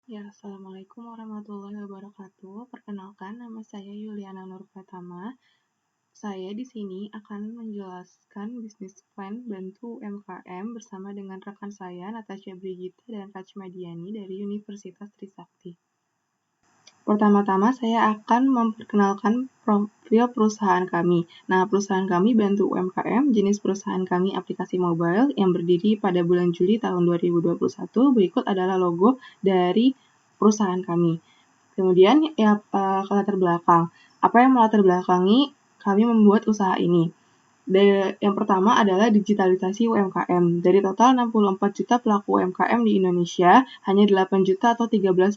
Ya, Assalamualaikum warahmatullahi wabarakatuh. Perkenalkan, nama saya Yuliana Nur Pratama. Saya di sini akan menjelaskan bisnis plan bantu UMKM bersama dengan rekan saya, Natasha Brigita dan Rachma Diani dari Universitas Trisakti. Pertama-tama saya akan memperkenalkan profil perusahaan kami. Nah, perusahaan kami bantu UMKM, jenis perusahaan kami aplikasi mobile yang berdiri pada bulan Juli tahun 2021. Berikut adalah logo dari perusahaan kami. Kemudian ya latar belakang. Apa yang melatar belakangi kami membuat usaha ini? Yang pertama adalah digitalisasi UMKM. Dari total 64 juta pelaku UMKM di Indonesia, hanya 8 juta atau 13%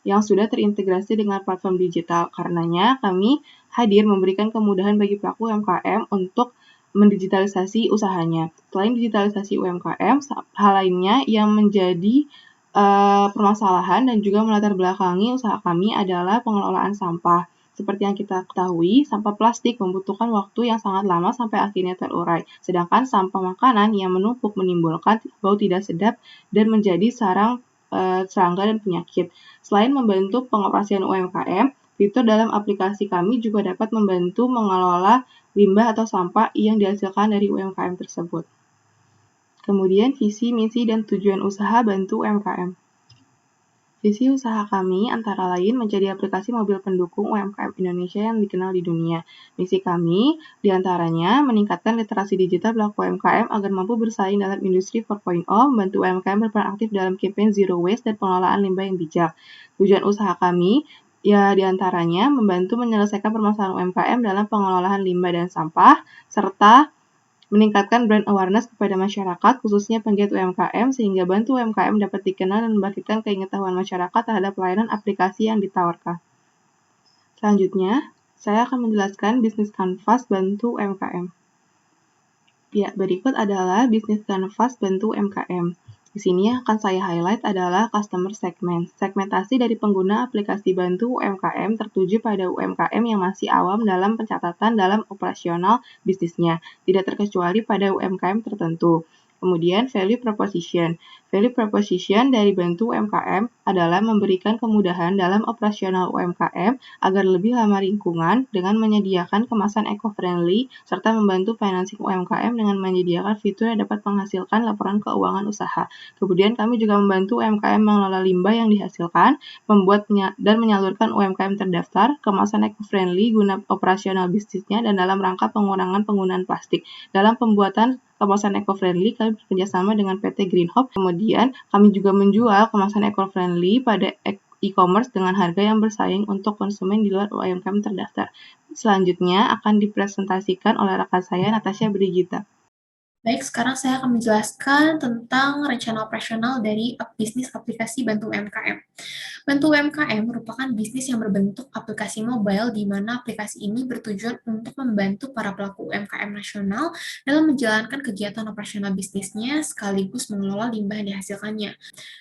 yang sudah terintegrasi dengan platform digital. Karenanya, kami hadir memberikan kemudahan bagi pelaku UMKM untuk mendigitalisasi usahanya. Selain digitalisasi UMKM, hal lainnya yang menjadi permasalahan dan juga melatar belakangi usaha kami adalah pengelolaan sampah. Seperti yang kita ketahui, sampah plastik membutuhkan waktu yang sangat lama sampai akhirnya terurai. Sedangkan sampah makanan yang menumpuk menimbulkan bau tidak sedap dan menjadi sarang serangga dan penyakit. Selain membantu pengoperasian UMKM, fitur dalam aplikasi kami juga dapat membantu mengelola limbah atau sampah yang dihasilkan dari UMKM tersebut. Kemudian visi, misi, dan tujuan usaha bantu UMKM. Visi usaha kami antara lain menjadi aplikasi mobil pendukung UMKM Indonesia yang dikenal di dunia. Misi kami diantaranya meningkatkan literasi digital pelaku UMKM agar mampu bersaing dalam industri 4.0, membantu UMKM berperan aktif dalam campaign Zero Waste dan pengelolaan limbah yang bijak. Tujuan usaha kami ya diantaranya membantu menyelesaikan permasalahan UMKM dalam pengelolaan limbah dan sampah, serta meningkatkan brand awareness kepada masyarakat, khususnya penggiat UMKM, sehingga bantu UMKM dapat dikenal dan membangkitkan keingintahuan masyarakat terhadap pelayanan aplikasi yang ditawarkan. Selanjutnya, saya akan menjelaskan bisnis kanvas bantu UMKM. Ya, berikut adalah bisnis kanvas bantu UMKM. Di sini yang akan saya highlight adalah customer segment. Segmentasi dari pengguna aplikasi bantu UMKM tertuju pada UMKM yang masih awam dalam pencatatan dalam operasional bisnisnya, tidak terkecuali pada UMKM tertentu. Kemudian value proposition. Value proposition dari bantu UMKM adalah memberikan kemudahan dalam operasional UMKM agar lebih ramah lingkungan dengan menyediakan kemasan eco-friendly serta membantu financing UMKM dengan menyediakan fitur yang dapat menghasilkan laporan keuangan usaha. Kemudian kami juga membantu UMKM mengelola limbah yang dihasilkan, membuat dan menyalurkan UMKM terdaftar, kemasan eco-friendly guna operasional bisnisnya dan dalam rangka pengurangan penggunaan plastik. Dalam pembuatan kemasan eco-friendly, kami bekerjasama dengan PT Green Hope. Kemudian, kami juga menjual kemasan eco-friendly pada e-commerce dengan harga yang bersaing untuk konsumen di luar UMKM terdaftar. Selanjutnya akan dipresentasikan oleh rekan saya, Natasha Brigita. Baik, sekarang saya akan menjelaskan tentang rencana operasional dari bisnis aplikasi Bantu UMKM. Bantu UMKM merupakan bisnis yang berbentuk aplikasi mobile di mana aplikasi ini bertujuan untuk membantu para pelaku UMKM nasional dalam menjalankan kegiatan operasional bisnisnya sekaligus mengelola limbah yang dihasilkannya.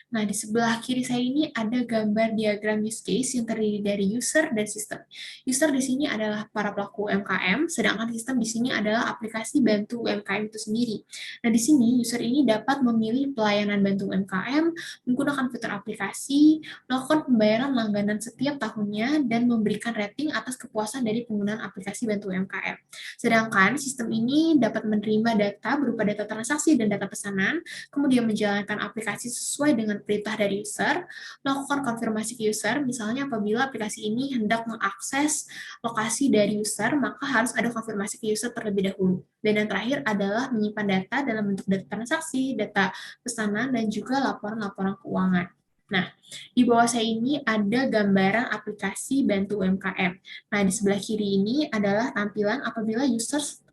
Nah, di sebelah kiri saya ini ada gambar diagram use case yang terdiri dari user dan sistem. User di sini adalah para pelaku UMKM, sedangkan sistem di sini adalah aplikasi bantu UMKM itu sendiri. Nah, di sini user ini dapat memilih pelayanan bantu UMKM, menggunakan fitur aplikasi, melakukan pembayaran langganan setiap tahunnya, dan memberikan rating atas kepuasan dari penggunaan aplikasi bantu UMKM. Sedangkan sistem ini dapat menerima data berupa data transaksi dan data pesanan, kemudian menjalankan aplikasi sesuai dengan perintah dari user, melakukan konfirmasi ke user, misalnya apabila aplikasi ini hendak mengakses lokasi dari user, maka harus ada konfirmasi ke user terlebih dahulu. Dan yang terakhir adalah menyimpan data dalam bentuk data transaksi, data pesanan, dan juga laporan-laporan keuangan. Nah, di bawah saya ini ada gambaran aplikasi bantu UMKM. Nah, di sebelah kiri ini adalah tampilan apabila users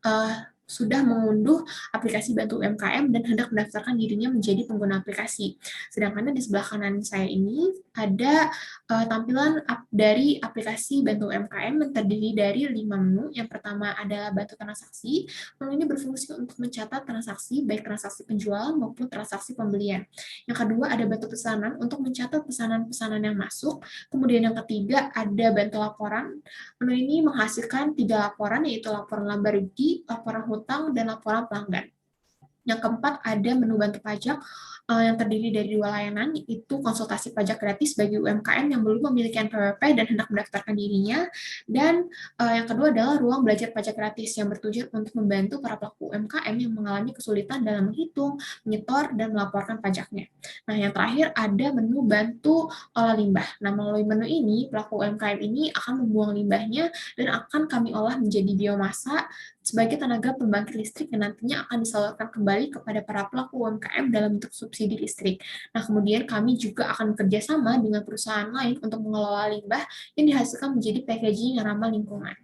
sudah mengunduh aplikasi bantu UMKM dan hendak mendaftarkan dirinya menjadi pengguna aplikasi. Sedangkan di sebelah kanan saya ini ada tampilan dari aplikasi bantu UMKM yang terdiri dari 5 menu. Yang pertama adalah bantu transaksi. Menu ini berfungsi untuk mencatat transaksi, baik transaksi penjualan maupun transaksi pembelian. Yang kedua ada bantu pesanan untuk mencatat pesanan-pesanan yang masuk. Kemudian yang ketiga ada bantu laporan. Menu ini menghasilkan 3 laporan, yaitu laporan laba rugi, laporan hutang, dan laporan pelanggan. Yang keempat ada menu bantu pajak. yang terdiri dari 2 layanan, yaitu konsultasi pajak gratis bagi UMKM yang belum memiliki NPWP dan hendak mendaftarkan dirinya, dan yang kedua adalah ruang belajar pajak gratis yang bertujuan untuk membantu para pelaku UMKM yang mengalami kesulitan dalam menghitung, menyetor, dan melaporkan pajaknya. Nah, yang terakhir ada menu bantu olah limbah. Nah, melalui menu ini, pelaku UMKM ini akan membuang limbahnya dan akan kami olah menjadi biomasa sebagai tenaga pembangkit listrik yang nantinya akan disalurkan kembali kepada para pelaku UMKM dalam bentuk subsidi listrik. Nah, kemudian kami juga akan bekerja sama dengan perusahaan lain untuk mengelola limbah yang dihasilkan menjadi packaging yang ramah lingkungan.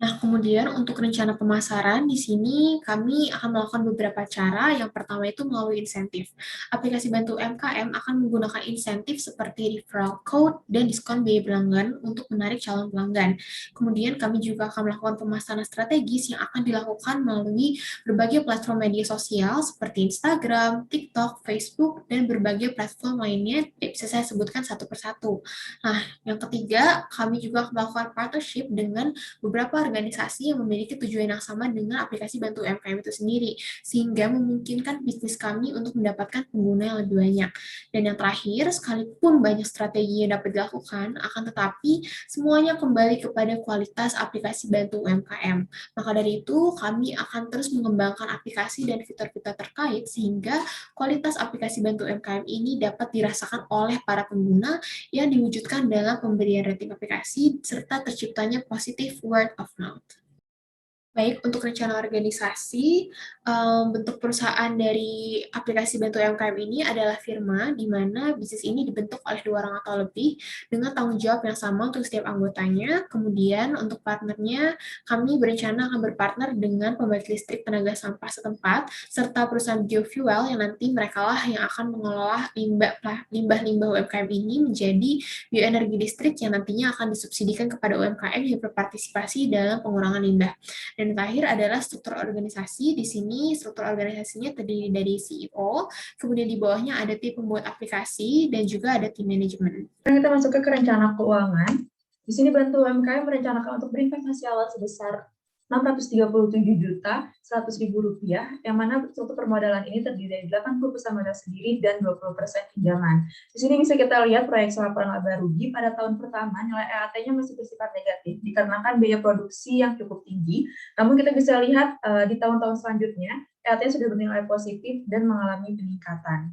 Nah, kemudian untuk rencana pemasaran, di sini kami akan melakukan beberapa cara. Yang pertama itu melalui insentif. Aplikasi Bantu UMKM akan menggunakan insentif seperti referral code dan diskon biaya pelanggan untuk menarik calon pelanggan. Kemudian kami juga akan melakukan pemasaran strategis yang akan dilakukan melalui berbagai platform media sosial seperti Instagram, TikTok, Facebook, dan berbagai platform lainnya. Bisa saya sebutkan satu persatu. Nah, yang ketiga, kami juga akan melakukan partnership dengan beberapa organisasi yang memiliki tujuan yang sama dengan aplikasi Bantu UMKM itu sendiri, sehingga memungkinkan bisnis kami untuk mendapatkan pengguna yang lebih banyak. Dan yang terakhir, sekalipun banyak strategi yang dapat dilakukan, akan tetapi semuanya kembali kepada kualitas aplikasi Bantu UMKM. Maka dari itu, kami akan terus mengembangkan aplikasi dan fitur-fitur terkait sehingga kualitas aplikasi Bantu UMKM ini dapat dirasakan oleh para pengguna yang diwujudkan dalam pemberian rating aplikasi serta terciptanya positive word of mouth. Baik, untuk rencana organisasi, bentuk perusahaan dari aplikasi Bantu UMKM ini adalah firma, di mana bisnis ini dibentuk oleh 2 orang atau lebih dengan tanggung jawab yang sama untuk setiap anggotanya. Kemudian untuk partnernya, kami berencana akan berpartner dengan pembangkit listrik tenaga sampah setempat, serta perusahaan biofuel yang nanti merekalah yang akan mengelola limbah-limbah UMKM ini menjadi bioenergi listrik yang nantinya akan disubsidikan kepada UMKM yang berpartisipasi dalam pengurangan limbah. Dan terakhir adalah struktur organisasi. Di sini struktur organisasinya terdiri dari CEO, kemudian di bawahnya ada tim pembuat aplikasi, dan juga ada tim manajemen. Sekarang kita masuk ke rencana keuangan. Di sini Bantu UMKM merencanakan untuk berinvestasi awal sebesar Rp637.100.000, yang mana struktur permodalan ini terdiri dari 80% modal sendiri dan 20% pinjaman. Di sini bisa kita lihat proyeksi laporan laba rugi pada tahun pertama nilai EAT-nya masih bersifat negatif dikarenakan biaya produksi yang cukup tinggi. Namun kita bisa lihat di tahun-tahun selanjutnya EAT sudah bernilai positif dan mengalami peningkatan.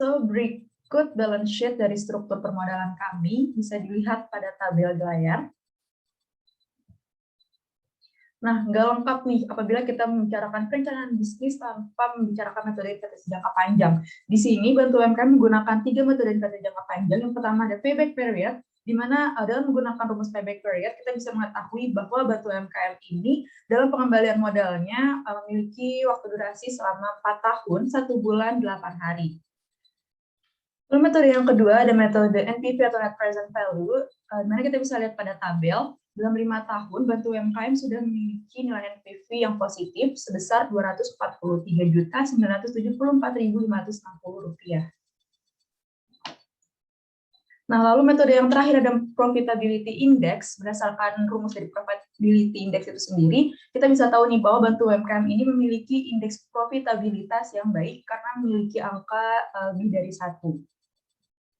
So, berikut balance sheet dari struktur permodalan kami bisa dilihat pada tabel di layar. Nah, nggak lengkap nih apabila kita membicarakan perencanaan bisnis tanpa membicarakan metode investasi jangka panjang. Di sini Bantu UMKM menggunakan 3 metode investasi jangka panjang. Yang pertama ada payback period, di mana dalam menggunakan rumus payback period kita bisa mengetahui bahwa Bantu UMKM ini dalam pengembalian modalnya memiliki waktu durasi selama 4 tahun, 1 bulan, 8 hari. Lalu metode yang kedua ada metode NPV atau Net Present Value, di mana kita bisa lihat pada tabel. Dalam 5 tahun, Bantu UMKM sudah memiliki nilai NPV yang positif sebesar Rp243.974.560. Nah, lalu metode yang terakhir ada Profitability Index. Berdasarkan rumus dari Profitability Index itu sendiri, kita bisa tahu nih bahwa Bantu UMKM ini memiliki indeks profitabilitas yang baik karena memiliki angka lebih dari 1.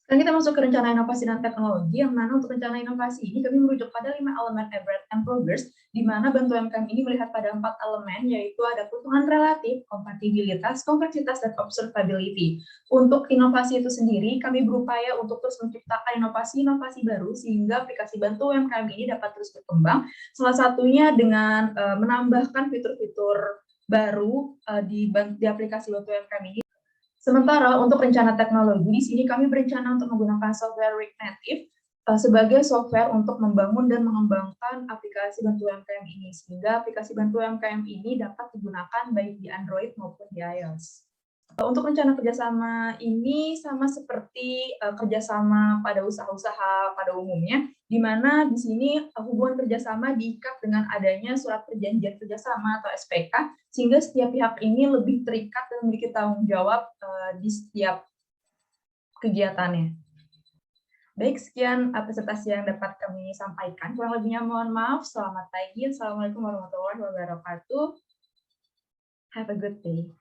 Sekarang kita masuk ke rencana inovasi dan teknologi, yang mana untuk rencana inovasi ini kami merujuk pada 5 elemen average and progress, di mana Bantu UMKM ini melihat pada 4 elemen, yaitu ada keuntungan relatif, kompatibilitas, kompleksitas, dan observability. Untuk inovasi itu sendiri, kami berupaya untuk terus menciptakan inovasi-inovasi baru, sehingga aplikasi Bantu UMKM ini dapat terus berkembang, salah satunya dengan menambahkan fitur-fitur baru di aplikasi Bantu UMKM ini. Sementara untuk rencana teknologi, di sini kami berencana untuk menggunakan software React Native sebagai software untuk membangun dan mengembangkan aplikasi Bantu UMKM ini, sehingga aplikasi Bantu UMKM ini dapat digunakan baik di Android maupun di iOS. Untuk rencana kerjasama ini sama seperti kerjasama pada usaha-usaha pada umumnya, di mana di sini hubungan kerjasama diikat dengan adanya surat perjanjian kerjasama atau SPK, sehingga setiap pihak ini lebih terikat dan memiliki tanggung jawab di setiap kegiatannya. Baik, sekian presentasi yang dapat kami sampaikan. Kurang lebihnya mohon maaf. Selamat pagi. Assalamualaikum warahmatullahi wabarakatuh. Have a good day.